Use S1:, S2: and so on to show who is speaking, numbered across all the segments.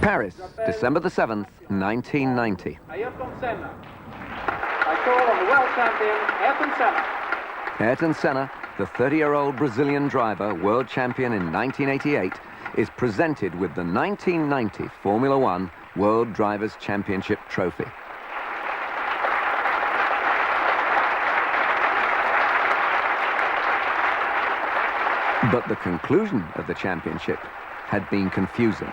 S1: Paris, December the 7th, 1990.
S2: Ayrton Senna. I call on the world champion, Ayrton Senna.
S1: Ayrton Senna, the 30-year-old Brazilian driver, world champion in 1988, is presented with the 1990 Formula One World Drivers' Championship trophy. But the conclusion of the championship had been confusing.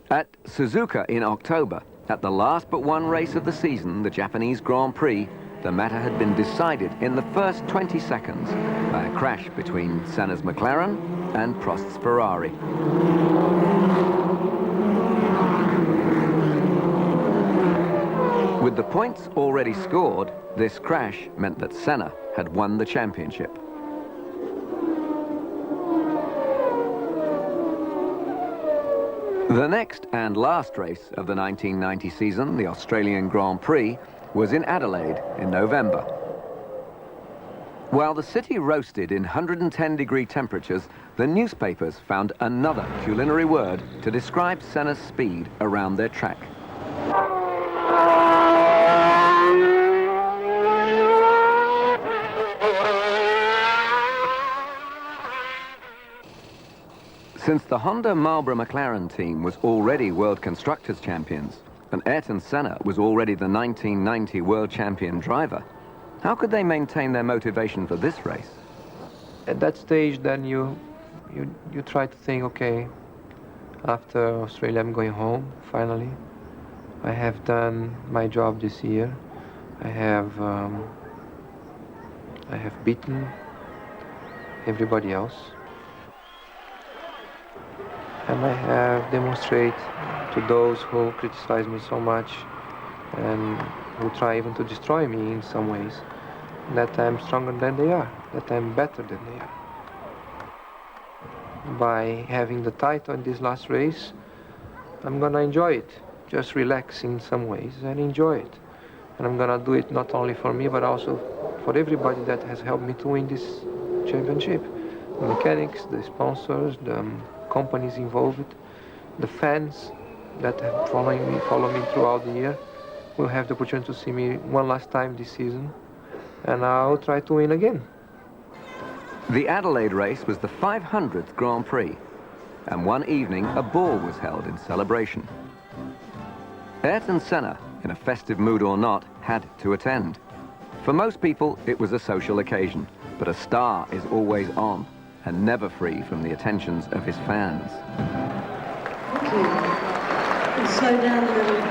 S1: At Suzuka in October, at the last but one race of the season, the Japanese Grand Prix, the matter had been decided in the first 20 seconds by a crash between Senna's McLaren and Prost's Ferrari. With the points already scored, this crash meant that Senna had won the championship. The next and last race of the 1990 season, the Australian Grand Prix, was in Adelaide in November. While the city roasted in 110-degree temperatures, the newspapers found another culinary word to describe Senna's speed around their track. Since the Honda Marlboro McLaren team was already World Constructors' Champions, and Ayrton Senna was already the 1990 World Champion driver, how could they maintain their motivation for this race?
S3: At that stage, then you try to think, okay, after Australia, I'm going home, finally. I have done my job this year. I have beaten everybody else. And I have demonstrated to those who criticize me so much and who try even to destroy me in some ways, that I'm stronger than they are, that I'm better than they are. By having the title in this last race, I'm gonna enjoy it, just relax in some ways and enjoy it. And I'm gonna do it not only for me, but also for everybody that has helped me to win this championship. The mechanics, the sponsors, the companies involved, the fans that have follow me throughout the year will have the opportunity to see me one last time this season, and I'll try to win again.
S1: The Adelaide race was the 500th Grand Prix, and one evening a ball was held in celebration. Ayrton Senna, in a festive mood or not, had to attend. For most people, it was a social occasion, but a star is always on and never free from the attentions of his fans.
S4: Thank you. We'll slow down a little.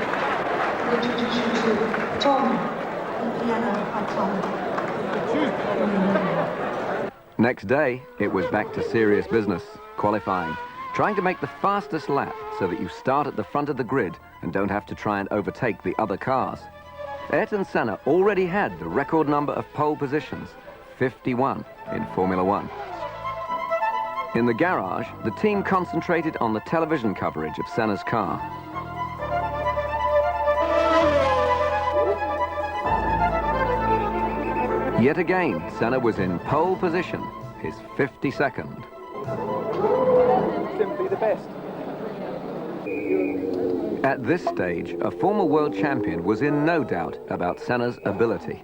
S4: I'll introduce you to Tom, the piano. Hi, Tom.
S1: Next day, it was back to serious business, qualifying, trying to make the fastest lap so that you start at the front of the grid and don't have to try and overtake the other cars. Ayrton Senna already had the record number of pole positions, 51 in Formula One. In the garage, the team concentrated on the television coverage of Senna's car. Yet again, Senna was in pole position, his 52nd.
S2: Simply the best.
S1: At this stage, a former world champion was in no doubt about Senna's ability.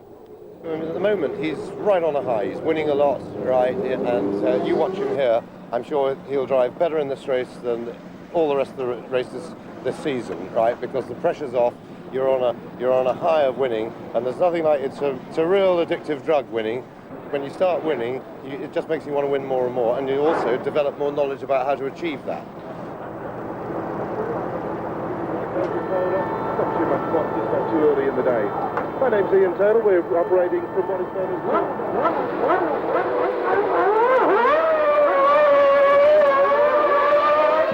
S5: At the moment, he's right on a high. He's winning a lot, right? And you watch him here. I'm sure he'll drive better in this race than all the rest of the races this season, right? Because the pressure's off. You're on a high of winning, and there's nothing like it's a real addictive drug, winning. When you start winning, it just makes you want to win more and more, and you also develop more knowledge about how to achieve that.
S6: Not too much, just not too early in the day. My name's Ian Turtle. We're operating from what is known as...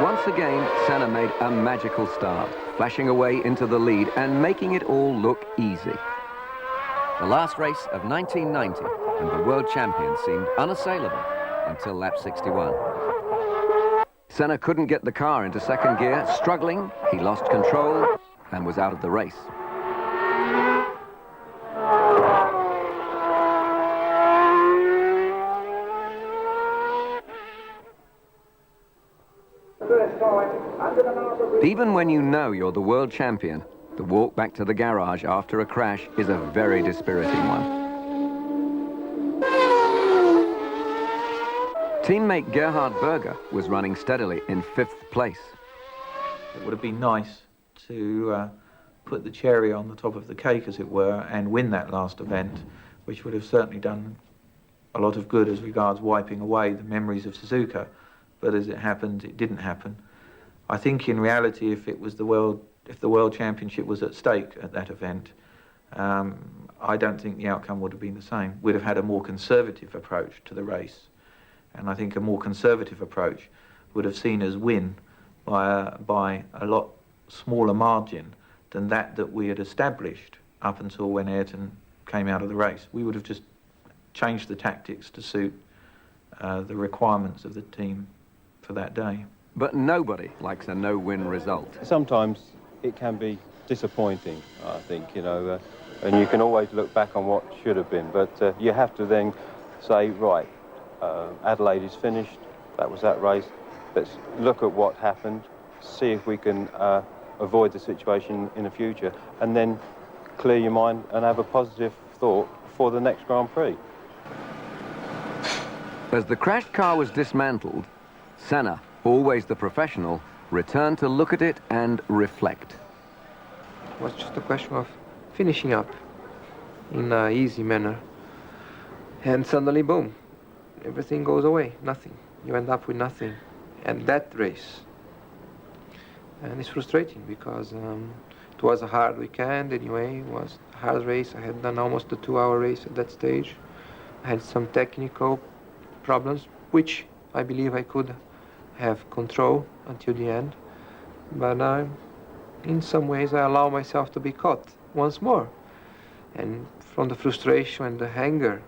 S1: Once again, Senna made a magical start, flashing away into the lead and making it all look easy. The last race of 1990, and the world champion seemed unassailable until lap 61. Senna couldn't get the car into second gear. Struggling, he lost control and was out of the race.
S2: First time, and
S1: Even when you know you're the world champion, the walk back to the garage after a crash is a very dispiriting one. Teammate Gerhard Berger was running steadily in 5th place.
S7: It would have been nice to put the cherry on the top of the cake, as it were, and win that last event, which would have certainly done a lot of good as regards wiping away the memories of Suzuka. But as it happened, it didn't happen. I think in reality, if the World Championship was at stake at that event, I don't think the outcome would have been the same. We'd have had a more conservative approach to the race. And I think a more conservative approach would have seen us win by a lot smaller margin than that we had established up until when Ayrton came out of the race. We would have just changed the tactics to suit the requirements of the team for that day.
S1: But nobody likes a no-win result.
S8: Sometimes it can be disappointing, I think, and you can always look back on what should have been, but you have to then say, right, Adelaide is finished, that was that race, let's look at what happened, see if we can avoid the situation in the future, and then clear your mind and have a positive thought for the next Grand Prix.
S1: As the crashed car was dismantled, Senna, always the professional, returned to look at it and reflect.
S3: It was just a question of finishing up in an easy manner. And suddenly, boom, everything goes away, nothing. You end up with nothing. And that race. And it's frustrating because it was a hard weekend anyway. It was a hard race. I had done almost a 2-hour race at that stage. I had some technical problems, which I believe I could have control until the end. But in some ways I allow myself to be caught once more. And from the frustration and the anger,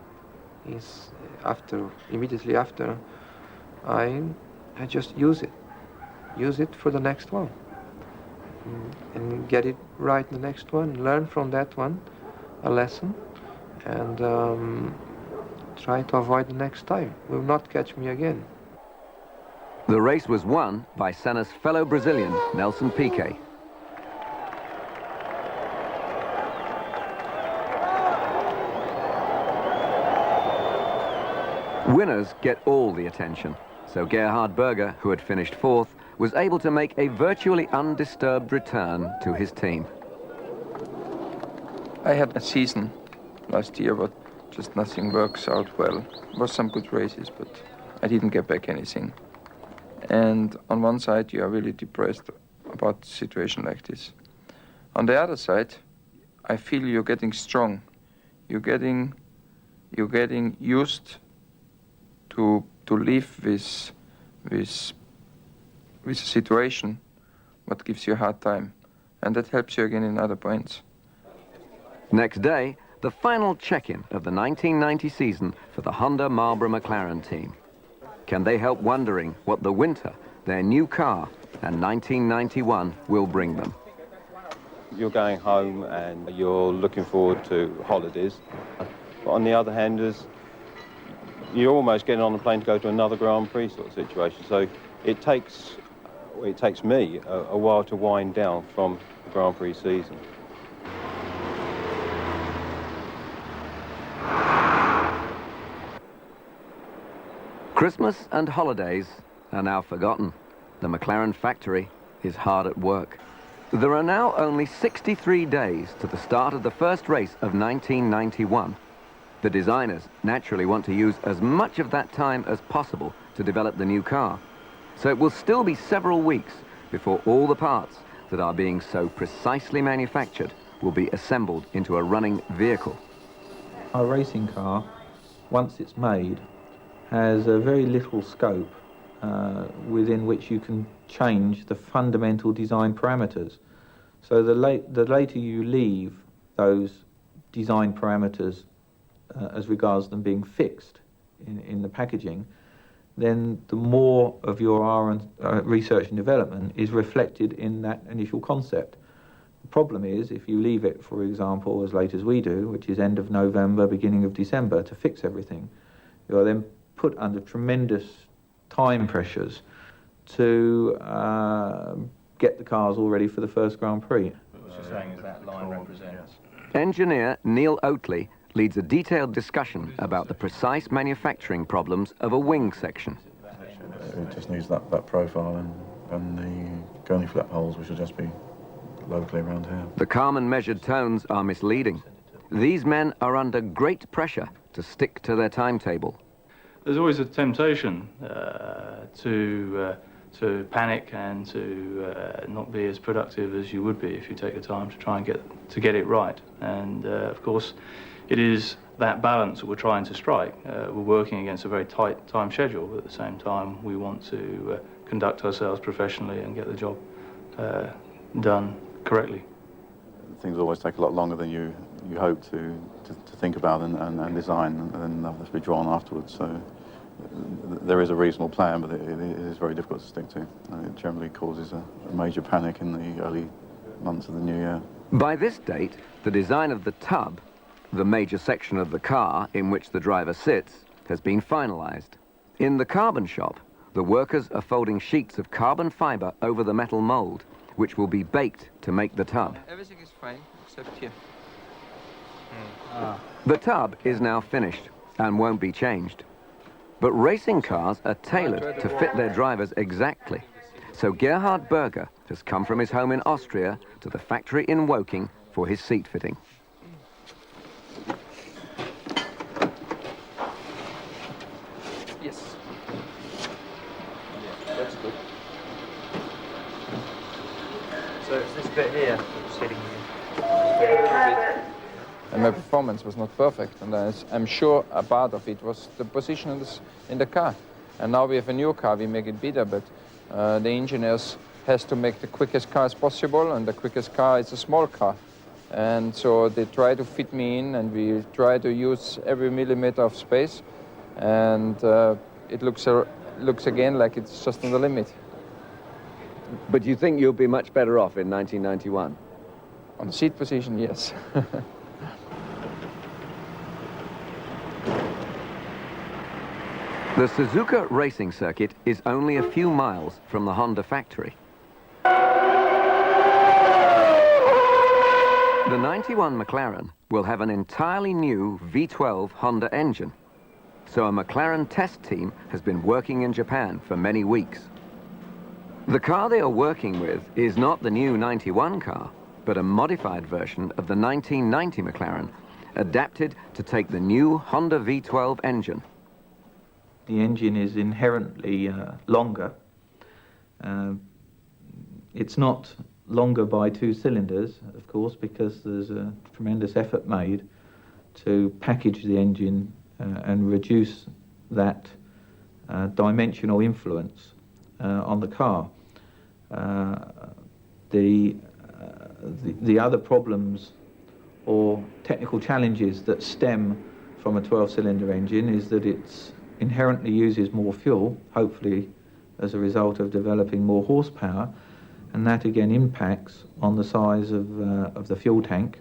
S3: immediately after, I just use it for the next one, and get it right the next one, learn from that one a lesson, and try to avoid the next time. Will not catch me again.
S1: The race was won by Senna's fellow Brazilian, Nelson Piquet. Winners get all the attention, so Gerhard Berger, who had finished 4th, was able to make a virtually undisturbed return to his team.
S9: I had a season last year, but just nothing works out well. There were some good races, but I didn't get back anything. And on one side, you are really depressed about a situation like this. On the other side, I feel you're getting strong. You're getting used to live with a situation what gives you a hard time, and that helps you again in other points.
S1: Next day, the final check-in of the 1990 season for the Honda Marlboro McLaren team. Can they help wondering what the winter, their new car, and 1991 will bring them?
S8: You're going home and you're looking forward to holidays, but on the other hand, you're almost getting on the plane to go to another Grand Prix sort of situation. So it takes me a while to wind down from the Grand Prix season.
S1: Christmas and holidays are now forgotten. The McLaren factory is hard at work. There are now only 63 days to the start of the first race of 1991. The designers naturally want to use as much of that time as possible to develop the new car. So it will still be several weeks before all the parts that are being so precisely manufactured will be assembled into a running vehicle.
S7: Our racing car, once it's made, has a very little scope within which you can change the fundamental design parameters. So the later you leave those design parameters as regards them being fixed in the packaging, then the more of your research and development is reflected in that initial concept. The problem is, if you leave it, for example, as late as we do, which is end of November, beginning of December, to fix everything, you are then put under tremendous time pressures to get the cars all ready for the first Grand Prix. What you're saying is that line represents.
S1: Engineer Neil Oatley leads a detailed discussion about the precise manufacturing problems of a wing section.
S10: It just needs that profile and the gurney flap holes, which will just be locally around here.
S1: The calm and measured tones are misleading. These men are under great pressure to stick to their timetable.
S11: There's always a temptation to panic and to not be as productive as you would be if you take the time to try and get it right. And of course, it is that balance that we're trying to strike. We're working against a very tight time schedule, but at the same time, we want to conduct ourselves professionally and get the job done correctly.
S10: Things always take a lot longer than you hope to think about and design, and have to be drawn afterwards. So there is a reasonable plan, but it is very difficult to stick to. It generally causes a major panic in the early months of the new year.
S1: By this date, the design of the tub, the major section of the car in which the driver sits, has been finalized. In the carbon shop, the workers are folding sheets of carbon fiber over the metal mold, which will be baked to make the tub.
S9: Everything is fine, except here.
S1: The tub is now finished and won't be changed. But racing cars are tailored to fit their drivers exactly. So Gerhard Berger has come from his home in Austria to the factory in Woking for his seat fitting.
S9: Yes. Yeah, that's good. So it's this bit here, sitting here. And my performance was not perfect, and I'm sure a part of it was the position in the car. And now we have a new car, we make it better, but the engineers has to make the quickest car as possible, and the quickest car is a small car. And so they try to fit me in, and we try to use every millimeter of space, and it looks again like it's just on the limit.
S1: But you think you'll be much better off in 1991?
S9: On the seat position, yes.
S1: The Suzuka racing circuit is only a few miles from the Honda factory. The 91 McLaren will have an entirely new V12 Honda engine. So a McLaren test team has been working in Japan for many weeks. The car they are working with is not the new 91 car, but a modified version of the 1990 McLaren, adapted to take the new Honda V12 engine.
S7: The engine is inherently longer. It's not longer by 2 cylinders, of course, because there's a tremendous effort made to package the engine and reduce that dimensional influence on the car. The other problems or technical challenges that stem from a 12-cylinder engine is that it's inherently uses more fuel, hopefully as a result of developing more horsepower, and that again impacts on the size of the fuel tank,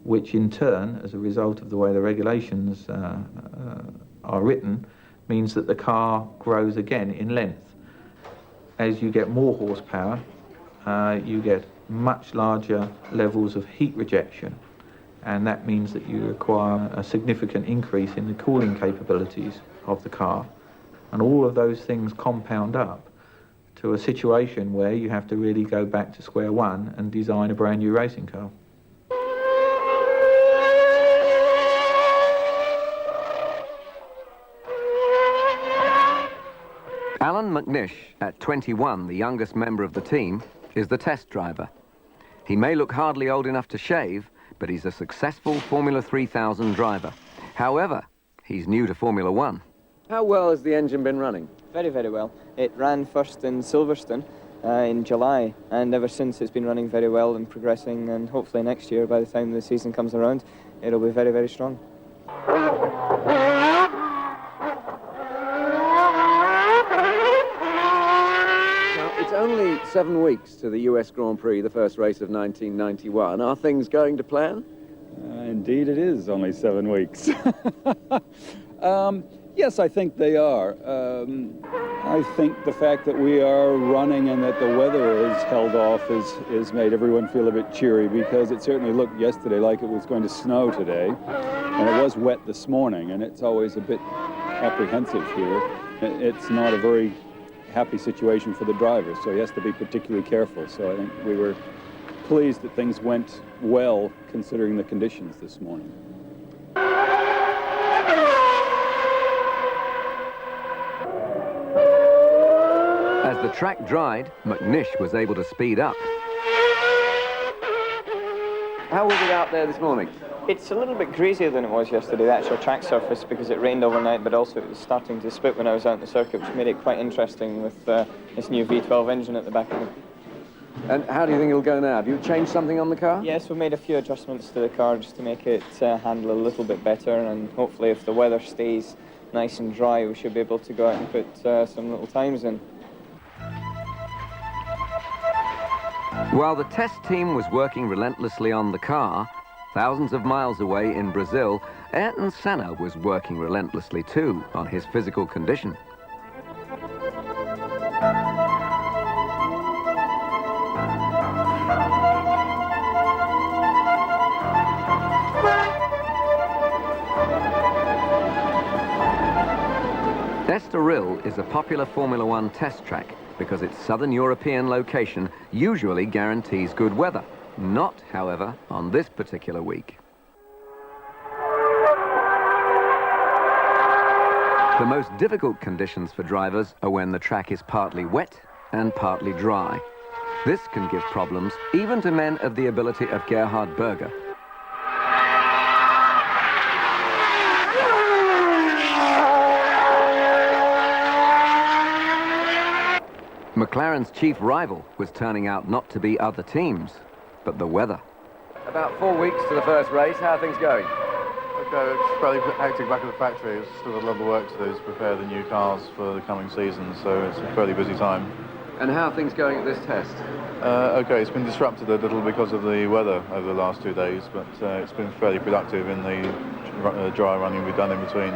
S7: which in turn, as a result of the way the regulations are written, means that the car grows again in length. As you get more horsepower, you get much larger levels of heat rejection, and that means that you require a significant increase in the cooling capabilities of the car. And all of those things compound up to a situation where you have to really go back to square one and design a brand new racing car.
S1: Alan McNish, at 21, the youngest member of the team, is the test driver. He may look hardly old enough to shave, but he's a successful Formula 3000 driver. However, he's new to Formula 1. How well has the engine been running?
S12: Very, very well. It ran first in Silverstone in July, and ever since it's been running very well and progressing, and hopefully next year, by the time the season comes around, it'll be very, very strong.
S1: Now, it's only 7 weeks to the US Grand Prix, the first race of 1991. Are things going to plan?
S13: Indeed it is, only 7 weeks. Yes, I think they are. I think the fact that we are running and that the weather is held off is made everyone feel a bit cheery, because it certainly looked yesterday like it was going to snow today, and it was wet this morning, and it's always a bit apprehensive here. It's not a very happy situation for the drivers, so he has to be particularly careful. So I think we were pleased that things went well considering the conditions this morning.
S1: As the track dried, McNish was able to speed up. How was it out there this morning?
S12: It's a little bit greasier than it was yesterday, the actual track surface, because it rained overnight, but also it was starting to spit when I was out in the circuit, which made it quite interesting with this new V12 engine at the back of it.
S1: And how do you think it'll go now? Have you changed something on the car?
S12: Yes, we've made a few adjustments to the car just to make it handle a little bit better, and hopefully if the weather stays nice and dry, we should be able to go out and put some little times in.
S1: While the test team was working relentlessly on the car, thousands of miles away in Brazil, Ayrton Senna was working relentlessly too on his physical condition. Estoril is a popular Formula One test track because its southern European location usually guarantees good weather. Not, however, on this particular week. The most difficult conditions for drivers are when the track is partly wet and partly dry. This can give problems even to men of the ability of Gerhard Berger. McLaren's chief rival was turning out not to be other teams, but the weather. About 4 weeks to the first race. How are things going?
S10: Okay, it's fairly hectic back at the factory. There's still a lot of work to do to prepare the new cars for the coming season, so it's a fairly busy time.
S1: And how are things going at this test?
S10: Okay, it's been disrupted a little because of the weather over the last 2 days, but it's been fairly productive in the dry running we've done in between.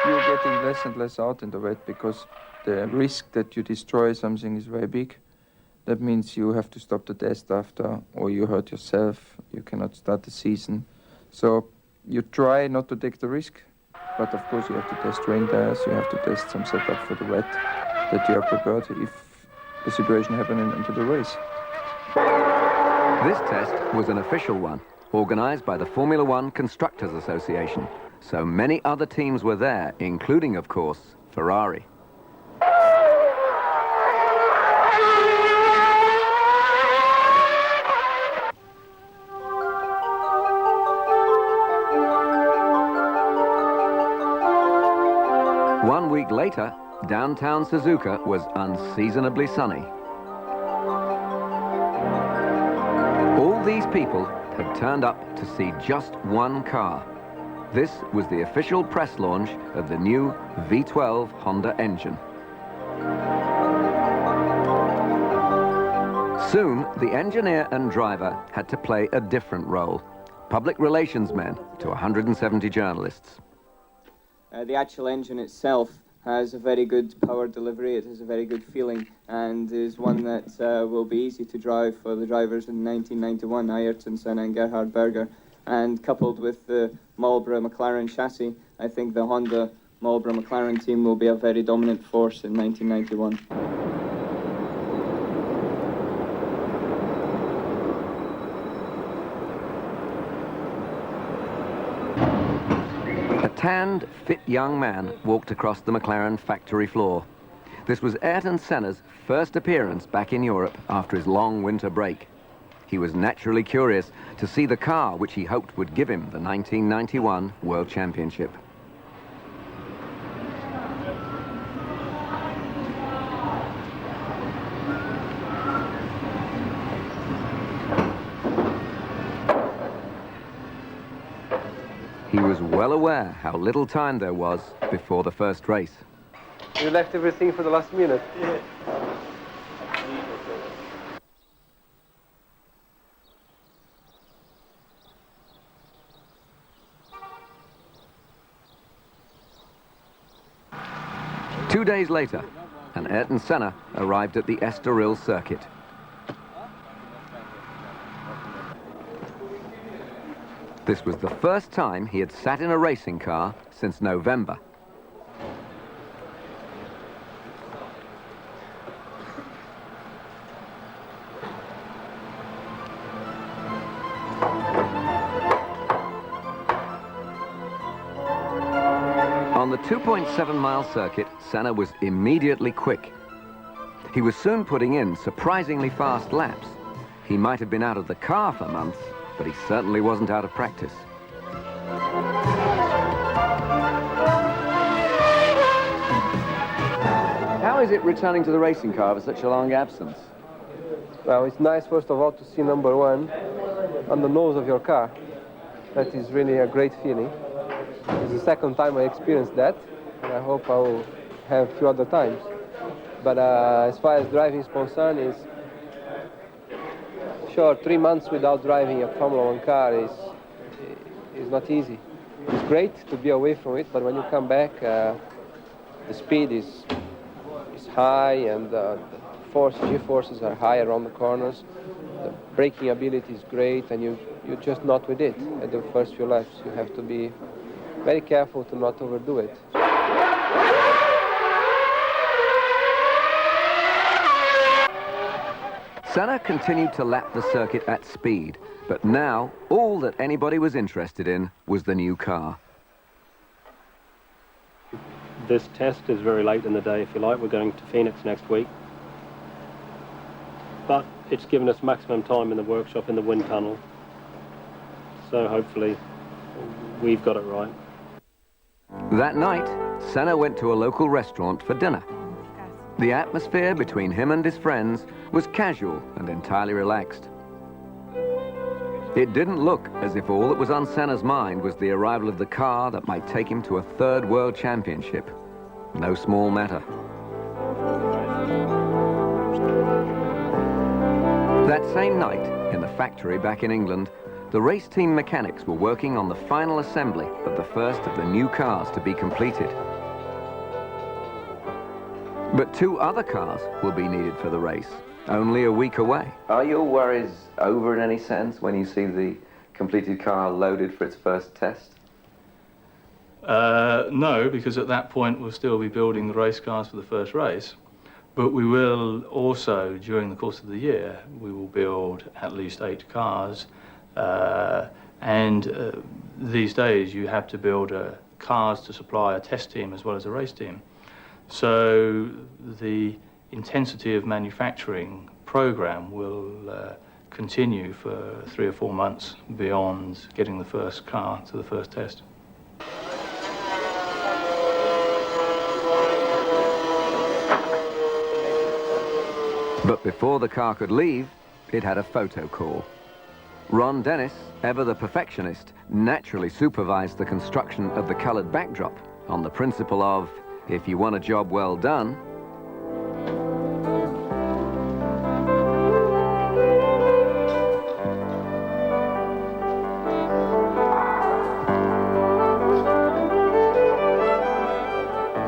S9: You're getting less and less out in the wet because the risk that you destroy something is very big. That means you have to stop the test after, or you hurt yourself, you cannot start the season. So you try not to take the risk, but of course you have to test rain tires, you have to test some setup for the wet, that you are prepared if the situation happens into the race.
S1: This test was an official one, organised by the Formula One Constructors Association. So many other teams were there, including, of course, Ferrari. One week later, downtown Suzuka was unseasonably sunny. All these people had turned up to see just one car. This was the official press launch of the new V12 Honda engine. Soon, the engineer and driver had to play a different role. Public relations men to 170 journalists.
S12: The actual engine itself has a very good power delivery, it has a very good feeling, and is one that will be easy to drive for the drivers in 1991, Ayrton Senna and Gerhard Berger. And coupled with the Marlboro McLaren chassis, I think the Honda Marlboro McLaren team will be a very dominant force in 1991.
S1: A tanned, fit young man walked across the McLaren factory floor. This was Ayrton Senna's first appearance back in Europe after his long winter break. He was naturally curious to see the car which he hoped would give him the 1991 World Championship. He was well aware how little time there was before the first race.
S3: You left everything for the last minute?
S11: Yeah.
S1: 2 days later, and Ayrton Senna arrived at the Estoril circuit. This was the first time he had sat in a racing car since November. On the 2.7-mile circuit, Senna was immediately quick. He was soon putting in surprisingly fast laps. He might have been out of the car for months, but he certainly wasn't out of practice. How is it returning to the racing car for such a long absence?
S3: Well, it's nice, first of all, to see number one on the nose of your car. That is really a great feeling. It's the second time I experienced that, and I hope I will have a few other times. But as far as driving is concerned, is sure 3 months without driving a Formula One car is not easy. It's great to be away from it, but when you come back, the speed is high, and the G-forces are high around the corners. The braking ability is great, and you're just not with it at the first few laps. You have to be very careful to not overdo it.
S1: Senna continued to lap the circuit at speed, but now all that anybody was interested in was the new car.
S14: This test is very late in the day, if you like. We're going to Phoenix next week. But it's given us maximum time in the workshop in the wind tunnel. So hopefully we've got it right.
S1: That night, Senna went to a local restaurant for dinner. The atmosphere between him and his friends was casual and entirely relaxed. It didn't look as if all that was on Senna's mind was the arrival of the car that might take him to a third world championship. No small matter. That same night, in the factory back in England, the race team mechanics were working on the final assembly of the first of the new cars to be completed. But 2 other cars will be needed for the race, only a week away. Are your worries over in any sense when you see the completed car loaded for its first test?
S11: No, because at that point we'll still be building the race cars for the first race. But we will also, during the course of the year, we will build at least 8 cars. These days you have to build cars to supply a test team as well as a race team. So the intensity of manufacturing program will continue for 3 or 4 months beyond getting the first car to the first test.
S1: But before the car could leave, it had a photo call. Ron Dennis, ever the perfectionist, naturally supervised the construction of the colored backdrop on the principle of, if you want a job well done,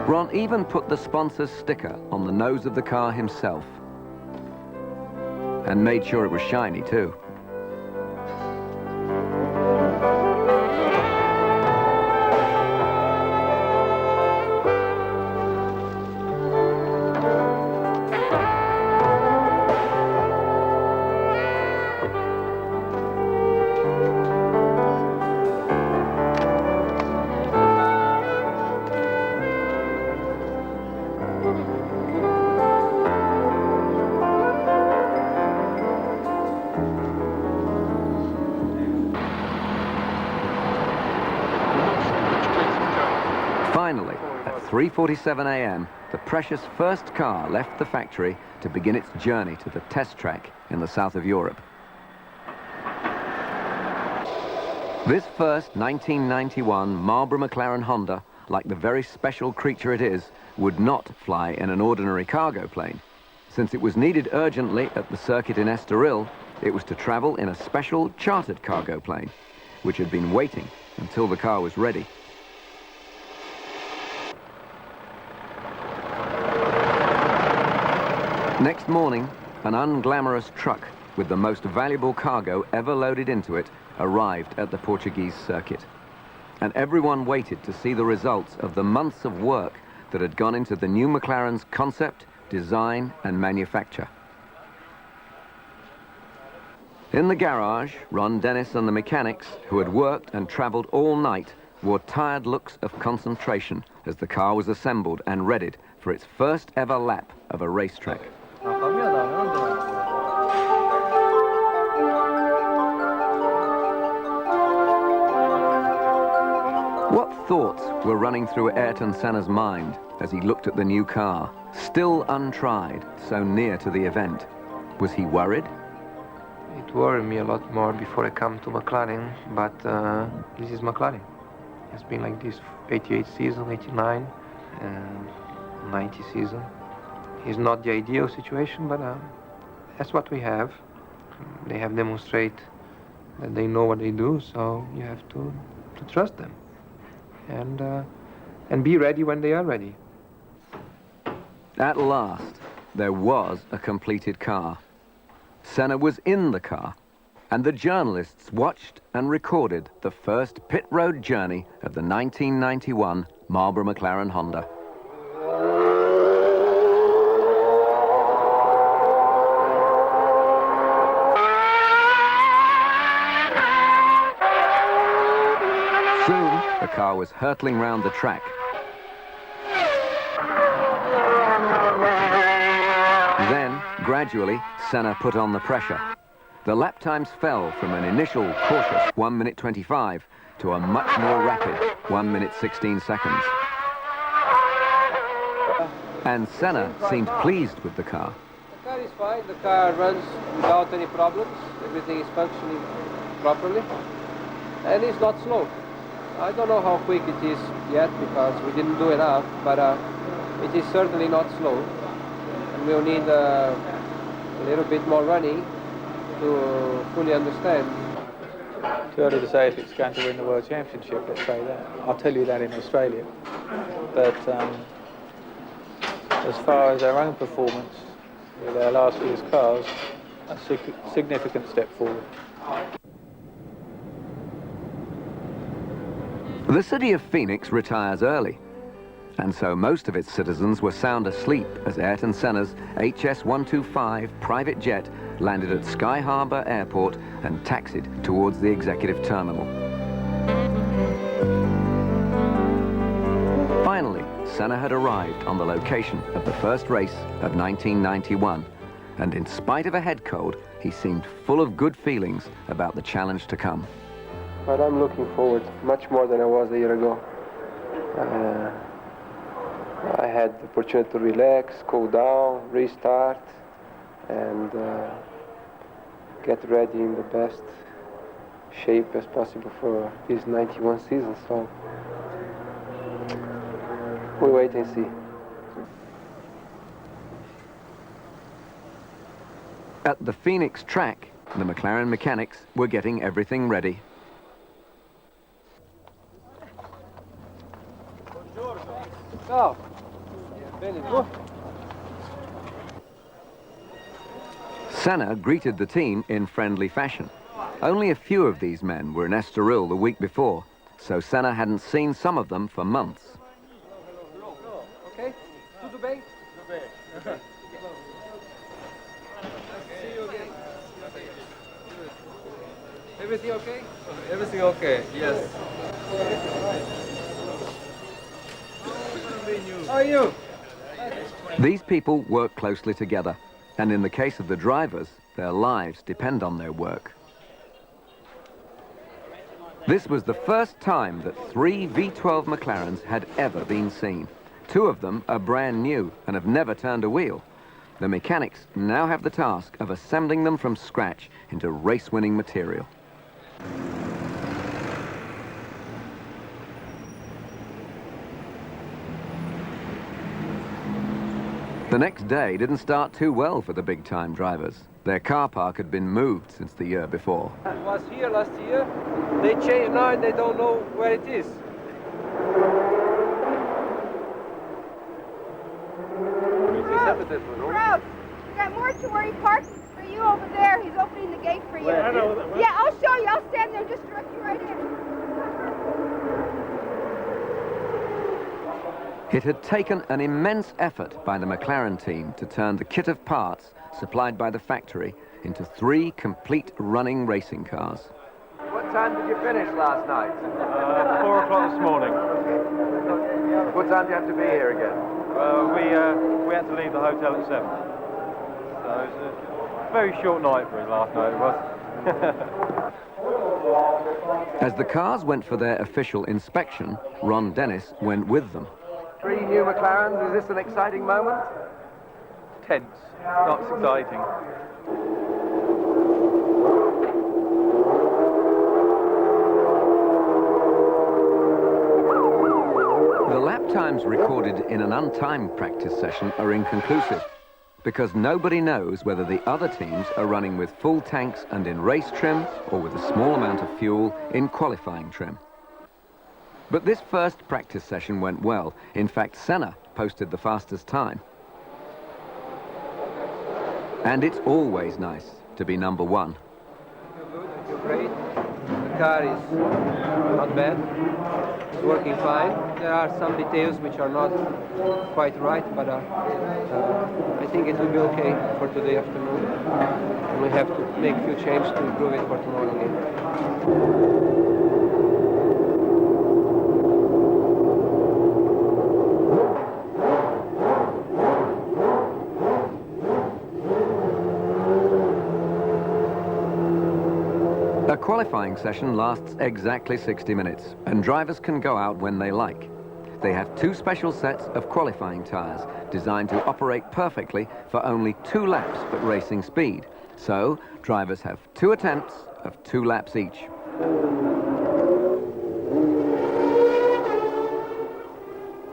S1: Ron even put the sponsor's sticker on the nose of the car himself. And made sure it was shiny, too. Finally, at 3:47 a.m., the precious first car left the factory to begin its journey to the test track in the south of Europe. This first 1991 Marlboro McLaren Honda, like the very special creature it is, would not fly in an ordinary cargo plane. Since it was needed urgently at the circuit in Estoril, it was to travel in a special chartered cargo plane, which had been waiting until the car was ready. Next morning, an unglamorous truck with the most valuable cargo ever loaded into it arrived at the Portuguese circuit. And everyone waited to see the results of the months of work that had gone into the new McLaren's concept, design and manufacture. In the garage, Ron Dennis and the mechanics, who had worked and travelled all night, wore tired looks of concentration as the car was assembled and readied for its first ever lap of a racetrack. What thoughts were running through Ayrton Senna's mind as he looked at the new car, still untried, so near to the event? Was he worried?
S3: It worried me a lot more before I come to McLaren, but this is McLaren. It's been like this 88 season, 89, and 90 season. It's not the ideal situation, but that's what we have. They have demonstrated that they know what they do, so you have to trust them. And be ready when they are ready.
S1: At last, there was a completed car. Senna was in the car, and the journalists watched and recorded the first pit road journey of the 1991 Marlboro McLaren Honda. Soon, the car was hurtling round the track. Then, gradually, Senna put on the pressure. The lap times fell from an initial cautious 1 minute 25 to a much more rapid 1 minute 16 seconds. And Senna seemed pleased with the car.
S3: The car is fine. The car runs without any problems. Everything is functioning properly. And it's not slow. I don't know how quick it is yet because we didn't do enough, but it is certainly not slow. And we'll need a little bit more running to fully understand.
S7: Too early to say if it's going to win the World Championship, let's say that. I'll tell you that in Australia. But as far as our own performance with our last year's cars, a significant step forward.
S1: The city of Phoenix retires early, and so most of its citizens were sound asleep as Ayrton Senna's HS-125 private jet landed at Sky Harbor Airport and taxied towards the executive terminal. Finally, Senna had arrived on the location of the first race of 1991, and in spite of a head cold, he seemed full of good feelings about the challenge to come.
S3: But I'm looking forward much more than I was a year ago. I had the opportunity to relax, cool down, restart, and get ready in the best shape as possible for this 91 season. So we'll wait and see.
S1: At the Phoenix track, the McLaren mechanics were getting everything ready.
S3: Ciao.
S1: Senna greeted the team in friendly fashion. Only a few of these men were in Estoril the week before, so Senna hadn't seen some of them for months.
S3: Okay? Tudo bem? See you again. Everything okay?
S9: Everything okay, yes.
S3: How are you?
S1: These people work closely together, and in the case of the drivers, their lives depend on their work. This was the first time that 3 V12 McLarens had ever been seen. 2 of them are brand new and have never turned a wheel. The mechanics now have the task of assembling them from scratch into race-winning material. The next day didn't start too well for the big-time drivers. Their car park had been moved since the year before.
S3: It was here last year. They changed now and they don't know where it is.
S15: We got mortuary parking for you over there. He's opening the gate for you.
S6: Where?
S15: Yeah, I'll show you. I'll stand there and just direct you right in.
S1: It had taken an immense effort by the McLaren team to turn the kit of parts supplied by the factory into 3 complete running racing cars. What time did you finish last night?
S16: 4 o'clock this morning.
S1: What time do you have to be here again?
S16: We had to leave the hotel at 7. So it was a very short night for us last night, it was.
S1: As the cars went for their official inspection, Ron Dennis went with them.
S2: 3 new McLarens. Is this an exciting moment?
S16: Tense, not exciting.
S1: The lap times recorded in an untimed practice session are inconclusive because nobody knows whether the other teams are running with full tanks and in race trim or with a small amount of fuel in qualifying trim. But this first practice session went well. In fact, Senna posted the fastest time. And it's always nice to be number 1.
S3: I feel great. The car is not bad. It's working fine. There are some details which are not quite right, but I think it will be okay for today afternoon. And we have to make a few changes to improve it for tomorrow again.
S1: A qualifying session lasts exactly 60 minutes, and drivers can go out when they like. They have 2 special sets of qualifying tyres designed to operate perfectly for only 2 laps at racing speed. So, drivers have 2 attempts of 2 laps each.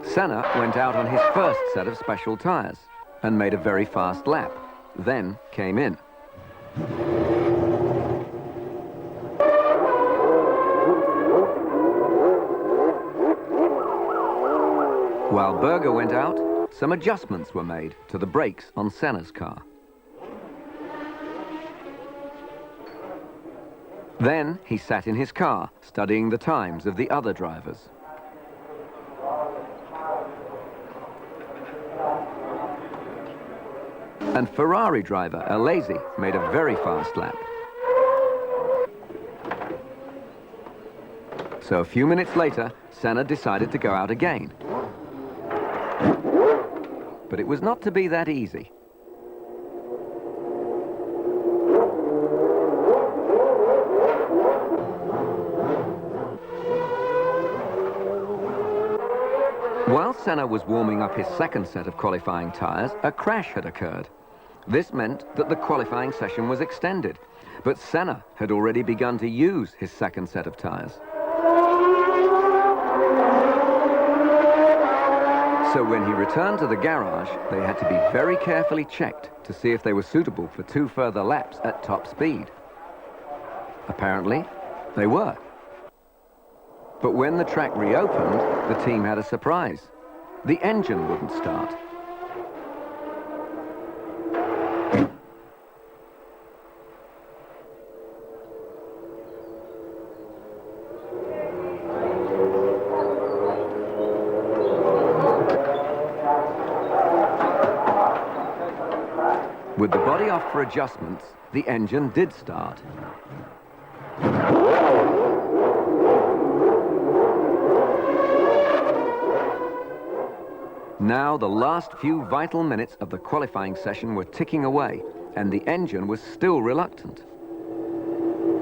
S1: Senna went out on his first set of special tyres and made a very fast lap, then came in. While Berger went out, some adjustments were made to the brakes on Senna's car. Then he sat in his car, studying the times of the other drivers. And Ferrari driver Alesi made a very fast lap. So a few minutes later, Senna decided to go out again. But it was not to be that easy. While Senna was warming up his second set of qualifying tyres, a crash had occurred. This meant that the qualifying session was extended, but Senna had already begun to use his second set of tyres. So when he returned to the garage, they had to be very carefully checked to see if they were suitable for 2 further laps at top speed. Apparently, they were. But when the track reopened, the team had a surprise. The engine wouldn't start. With the body off for adjustments, the engine did start. Now the last few vital minutes of the qualifying session were ticking away, and the engine was still reluctant.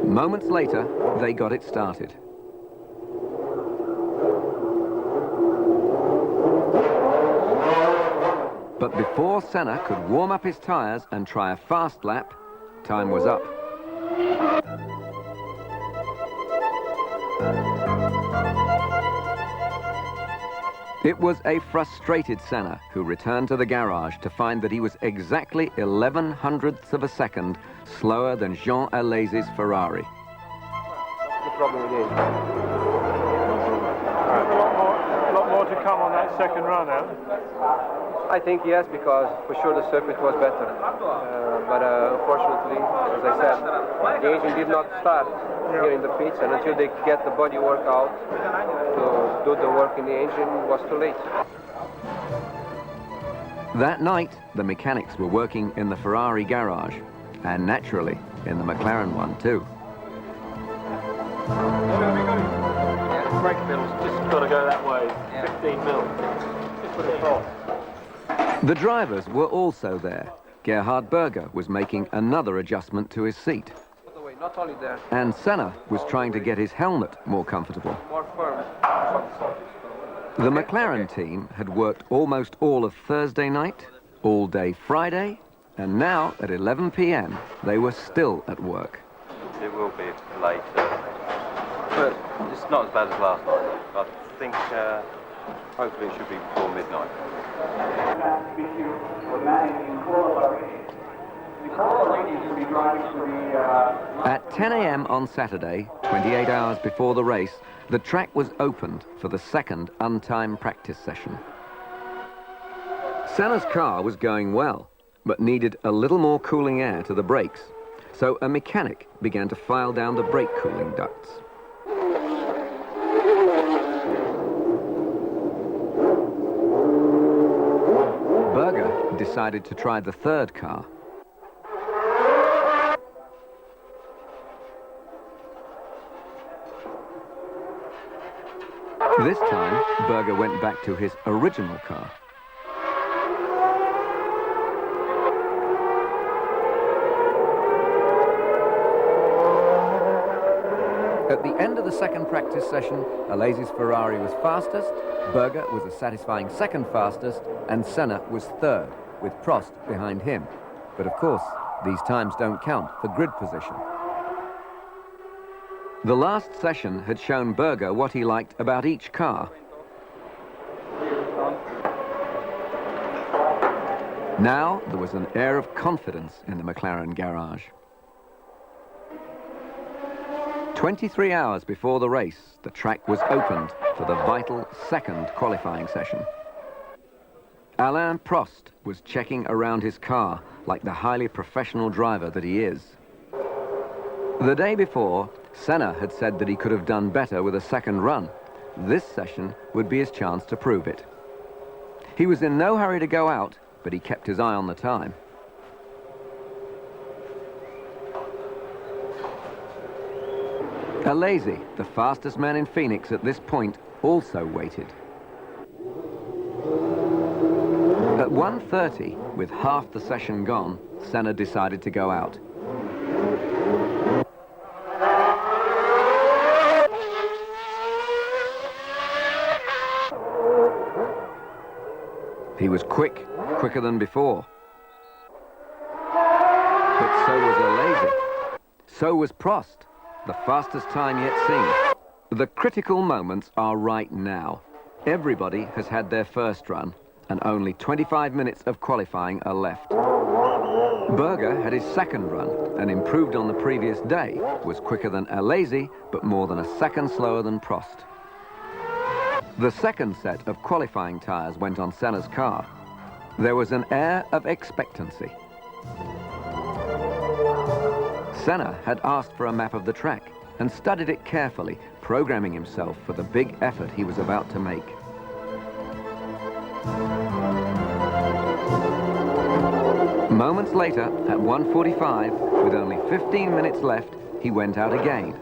S1: Moments later, they got it started. But before Senna could warm up his tyres and try a fast lap, time was up. It was a frustrated Senna who returned to the garage to find that he was exactly 11/100ths of a second slower than Jean Alesi's Ferrari.
S3: The problem again.
S6: A lot more to come on that
S16: second run out?
S3: I think yes, because for sure the circuit was better. But unfortunately, as I said, the engine did not start here in the pits, and until they get the body work out to do the work in the engine, it was too late.
S1: That night, the mechanics were working in the Ferrari garage, and naturally, in the McLaren one too.
S14: Brake pedal's just got to go that way, 15 mil. Just put it off.
S1: The drivers were also there. Gerhard Berger was making another adjustment to his seat.
S3: Not only that,
S1: And Senna was trying to get his helmet more comfortable.
S3: more firm.
S1: The McLaren team had worked almost all of Thursday night, all day Friday, and now at 11 p.m. they were still at work.
S8: It will be late, but it's not as bad as last night. I think hopefully it should be before midnight.
S1: At 10 a.m. on Saturday, 28 hours before the race, the track was opened for the second untimed practice session. Senna's car was going well, but needed a little more cooling air to the brakes, so a mechanic began to file down the brake cooling ducts. Berger decided to try the third car. This time, Berger went back to his original car. At the end of the second practice session, Alesi's Ferrari was fastest, Berger was a satisfying second fastest, and Senna was third, with Prost behind him. But of course, these times don't count for grid position. The last session had shown Berger what he liked about each car. Now there was an air of confidence in the McLaren garage. 23 hours before the race, the track was opened for the vital second qualifying session. Alain Prost was checking around his car like the highly professional driver that he is. The day before, Senna had said that he could have done better with a second run. This session would be his chance to prove it. He was in no hurry to go out, but he kept his eye on the time. Alesi, the fastest man in Phoenix at this point, also waited. At 1:30, with half the session gone, Senna decided to go out. He was quicker than before. But so was Alesi. So was Prost, the fastest time yet seen. The critical moments are right now. Everybody has had their first run, and only 25 minutes of qualifying are left. Berger had his second run, and improved on the previous day, was quicker than Alesi, but more than a second slower than Prost. The second set of qualifying tyres went on Senna's car. There was an air of expectancy. Senna had asked for a map of the track and studied it carefully, programming himself for the big effort he was about to make. Moments later, at 1:45, with only 15 minutes left, he went out again.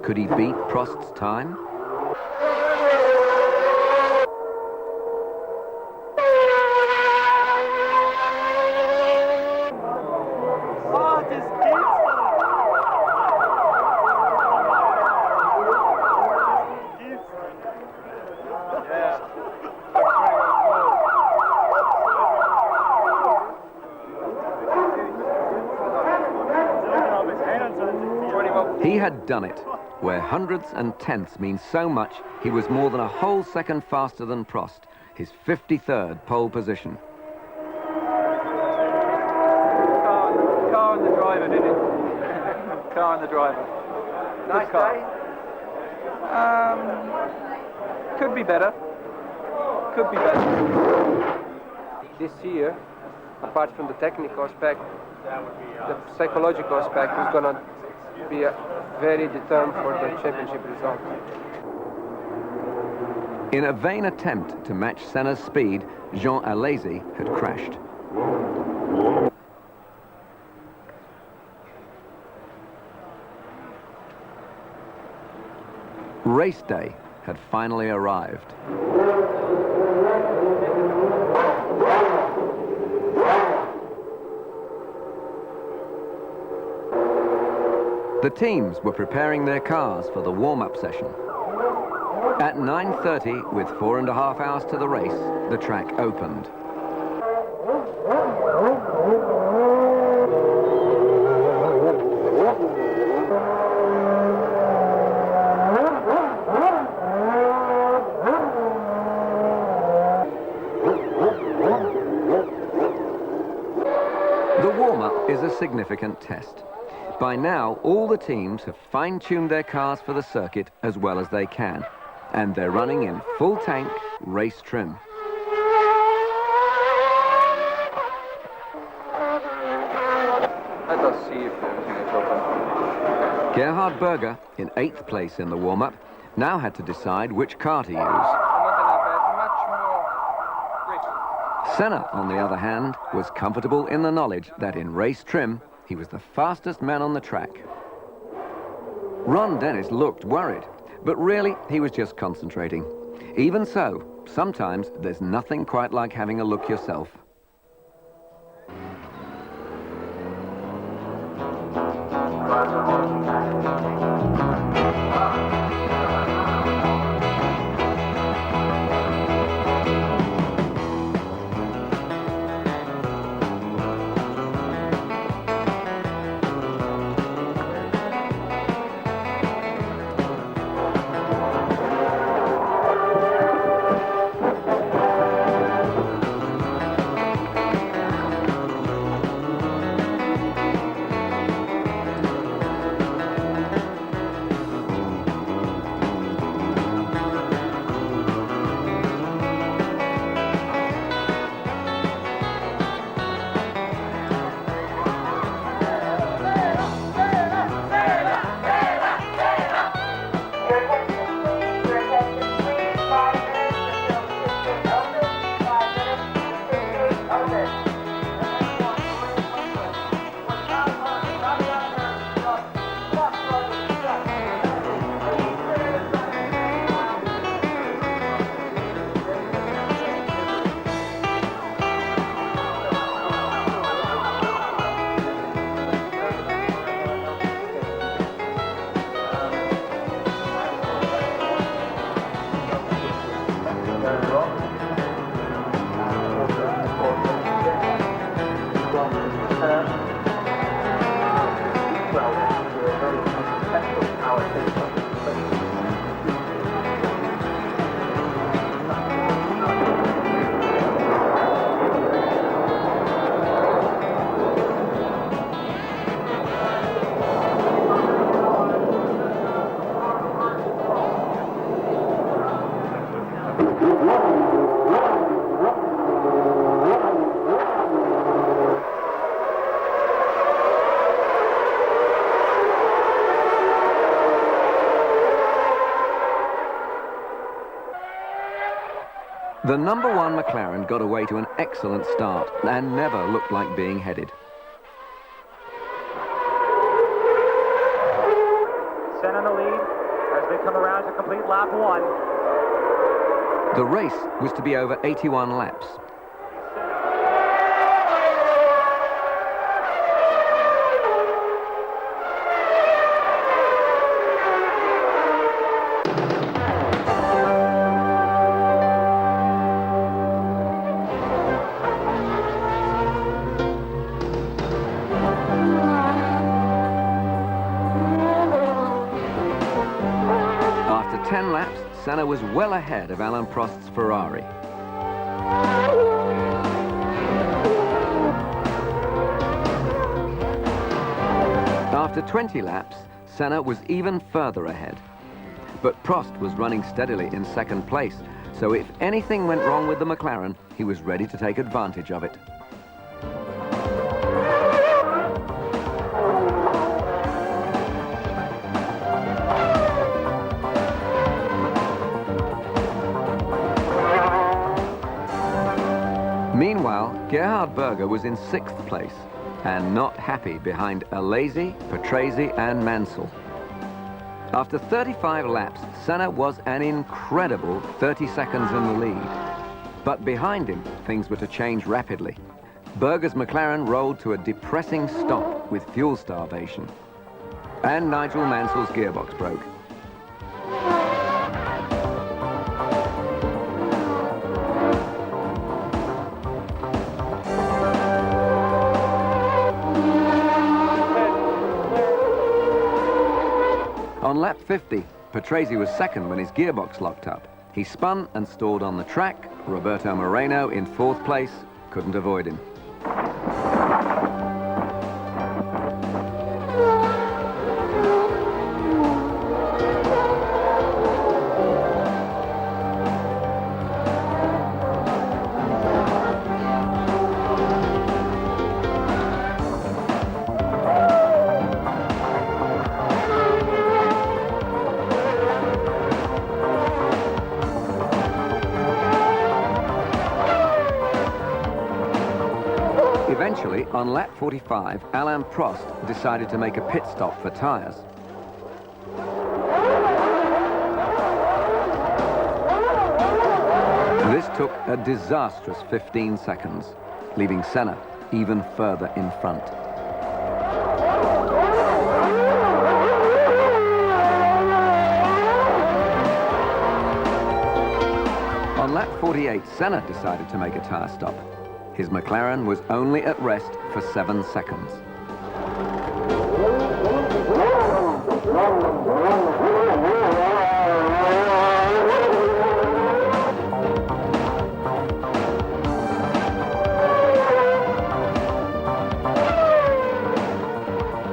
S1: Could he beat Prost's time? He had done it. Where hundredths and tenths mean so much, he was more than a whole second faster than Prost, his 53rd pole position.
S16: Car and the driver did it. Car and the driver.
S3: Nice day?
S16: Could be better.
S3: could be better. This year, apart from the technical aspect, the psychological aspect is going to be very determined for the championship result.
S1: In a vain attempt to match Senna's speed, Jean Alesi had crashed. Race day had finally arrived. The teams were preparing their cars for the warm-up session. At 9:30, with 4.5 hours to the race, the track opened. The warm-up is a significant test. By now, all the teams have fine-tuned their cars for the circuit as well as they can, and they're running in full tank race trim.
S3: Let us see if everything is open.
S1: Gerhard Berger, in 8th place in the warm-up, now had to decide which car to use. Senna, on the other hand, was comfortable in the knowledge that in race trim, he was the fastest man on the track. Ron Dennis looked worried, but really he was just concentrating. Even so, sometimes there's nothing quite like having a look yourself. The number 1 McLaren got away to an excellent start and never looked like being headed.
S17: Senna in the lead as they come around to complete lap 1.
S1: The race was to be over 81 laps. After 10 laps, Senna was well ahead of Alain Prost's Ferrari. After 20 laps, Senna was even further ahead. But Prost was running steadily in second place, So if anything went wrong with the McLaren, he was ready to take advantage of it. Meanwhile, Gerhard Berger was in 6th place and not happy behind Alesi, Patrese and Mansell. After 35 laps, Senna was an incredible 30 seconds in the lead. But behind him, things were to change rapidly. Berger's McLaren rolled to a depressing stop with fuel starvation. And Nigel Mansell's gearbox broke. On lap 50, Patrese was second when his gearbox locked up. He spun and stalled on the track. Roberto Moreno, in 4th place, couldn't avoid him. Eventually, on lap 45, Alain Prost decided to make a pit stop for tyres. This took a disastrous 15 seconds, leaving Senna even further in front. On lap 48, Senna decided to make a tyre stop. His McLaren was only at rest for 7 seconds.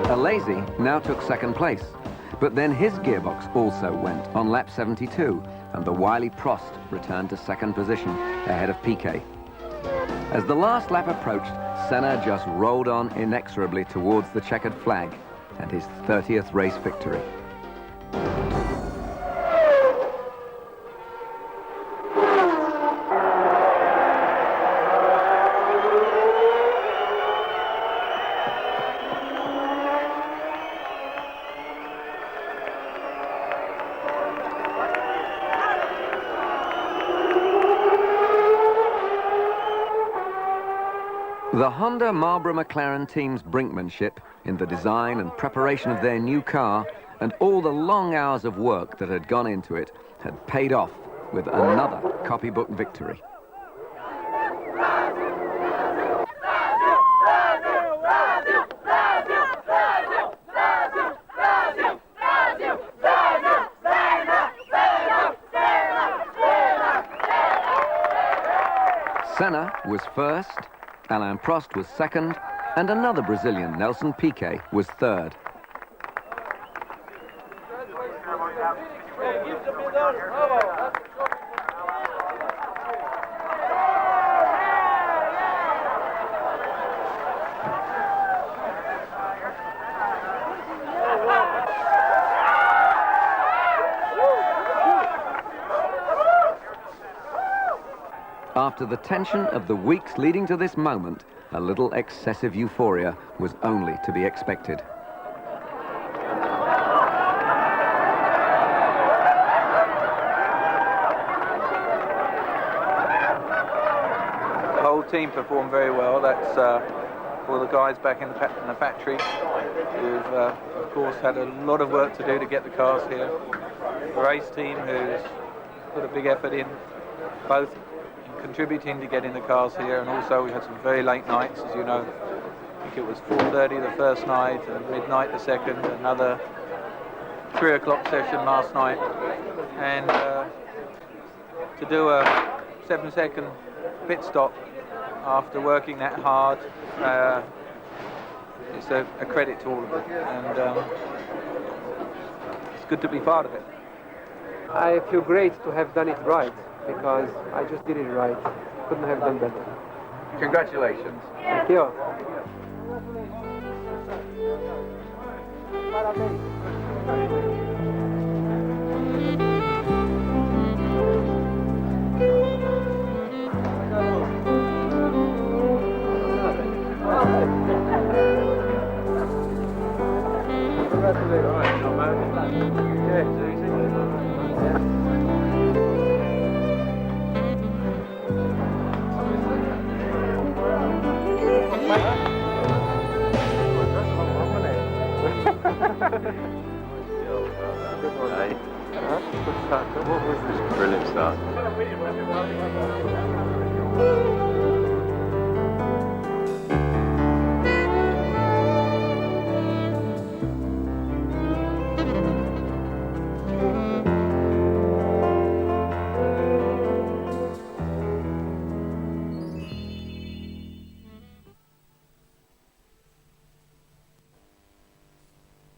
S1: Alesi now took 2nd place, but then his gearbox also went on lap 72, and the wily Prost returned to 2nd position ahead of Piquet. As the last lap approached, Senna just rolled on inexorably towards the checkered flag and his 30th race victory. The Honda Marlboro McLaren team's brinkmanship in the design and preparation of their new car and all the long hours of work that had gone into it had paid off with another copybook victory. Senna was first, Alain Prost was second, and another Brazilian, Nelson Piquet, was third. After the tension of the weeks leading to this moment, a little excessive euphoria was only to be expected.
S7: The whole team performed very well. That's all the guys back in the factory who've, of course, had a lot of work to do to get the cars here. The race team who's put a big effort in, both contributing to getting the cars here, and also we had some very late nights, as you know. I think it was 4:30 the first night and midnight the second, another 3 o'clock session last night, and to do a 7-second pit stop after working that hard, it's a credit to all of them, and it's good to be part of it.
S3: I feel great to have done it right. because I just did it right. Couldn't have done better.
S1: Congratulations.
S3: Thank you.
S8: Brilliant start.